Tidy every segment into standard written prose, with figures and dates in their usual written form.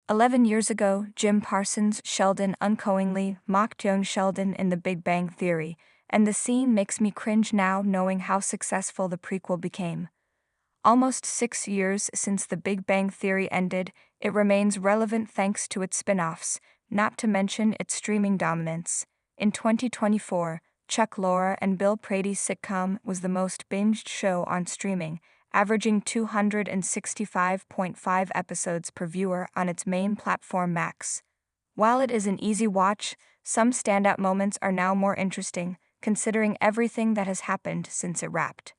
11 years ago, Jim Parsons' Sheldon unknowingly mocked young Sheldon in The Big Bang Theory, and the scene makes me cringe now knowing how successful the prequel became. Almost 6 years since The Big Bang Theory ended, it remains relevant thanks to its spin-offs, not to mention its streaming dominance. In 2024, Chuck Lorre and Bill Prade's sitcom was the most binged show on streaming, averaging 265.5 episodes per viewer on its main platform Max. While it is an easy watch, some standout moments are now more interesting, considering everything that has happened since it wrapped.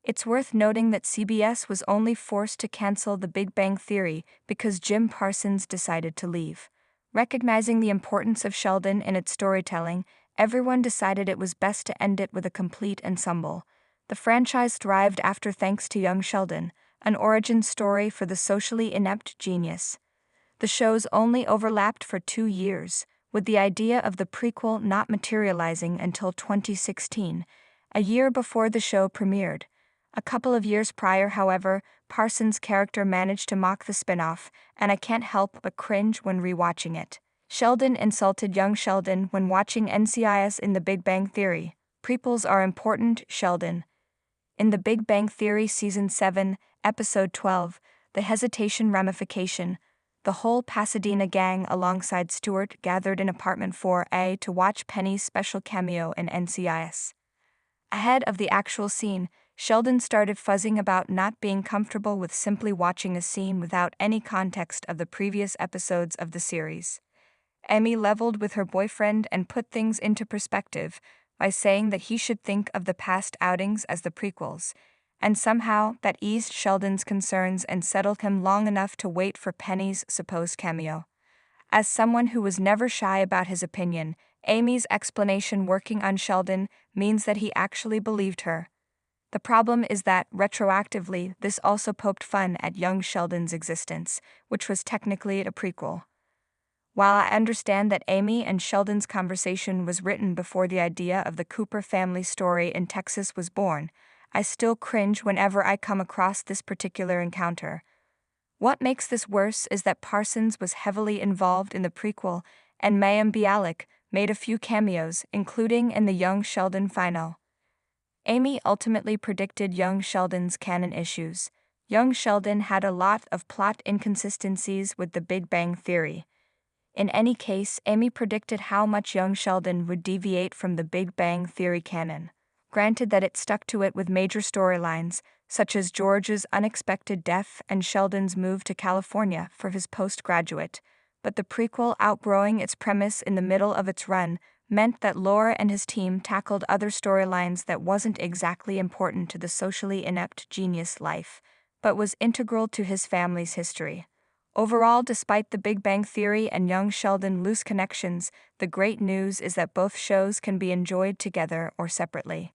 It's worth noting that CBS was only forced to cancel The Big Bang Theory because Jim Parsons decided to leave. Recognizing the importance of Sheldon in its storytelling, everyone decided it was best to end it with a complete ensemble. The franchise thrived after thanks to young Sheldon, an origin story for the socially inept genius. The shows only overlapped for 2 years, with the idea of the prequel not materializing until 2016, a year before the show premiered. A couple of years prior, however, Parsons' character managed to mock the spin-off, and I can't help but cringe when rewatching it. Sheldon insulted young Sheldon when watching NCIS in The Big Bang Theory. Prequels are important, Sheldon. In The Big Bang Theory Season 7, Episode 12, The Hesitation Ramification, the whole Pasadena gang alongside Stewart gathered in Apartment 4A to watch Penny's special cameo in NCIS. Ahead of the actual scene, Sheldon started fuzzing about not being comfortable with simply watching a scene without any context of the previous episodes of the series. Amy leveled with her boyfriend and put things into perspective by saying that he should think of the past outings as the prequels, and somehow that eased Sheldon's concerns and settled him long enough to wait for Penny's supposed cameo. As someone who was never shy about his opinion, Amy's explanation working on Sheldon means that he actually believed her. The problem is that, retroactively, this also poked fun at young Sheldon's existence, which was technically a prequel. While I understand that Amy and Sheldon's conversation was written before the idea of the Cooper family story in Texas was born, I still cringe whenever I come across this particular encounter. What makes this worse is that Parsons was heavily involved in the prequel, and Mayim Bialik made a few cameos, including in the young Sheldon final. Amy ultimately predicted young Sheldon's canon issues. Young Sheldon had a lot of plot inconsistencies with The Big Bang Theory. In any case, Amy predicted how much young Sheldon would deviate from the Big Bang Theory canon. Granted that it stuck to it with major storylines, such as George's unexpected death and Sheldon's move to California for his postgraduate, but the prequel outgrowing its premise in the middle of its run meant that Lorre and his team tackled other storylines that wasn't exactly important to the socially inept genius life, but was integral to his family's history. Overall, despite The Big Bang Theory and young Sheldon loose connections, the great news is that both shows can be enjoyed together or separately.